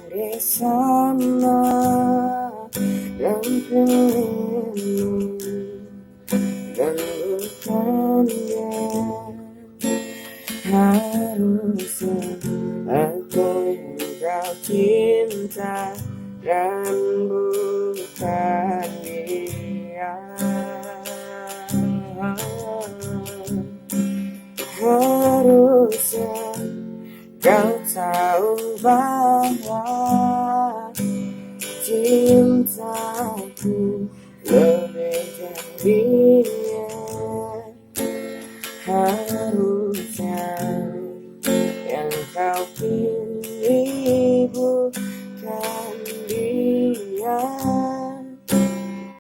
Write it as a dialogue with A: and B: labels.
A: di sana dan pengenmu dan bukannya harusnya aku yang kau cinta dan bukan dia. Harusnya kau tahu bahwa cintaku lebih dari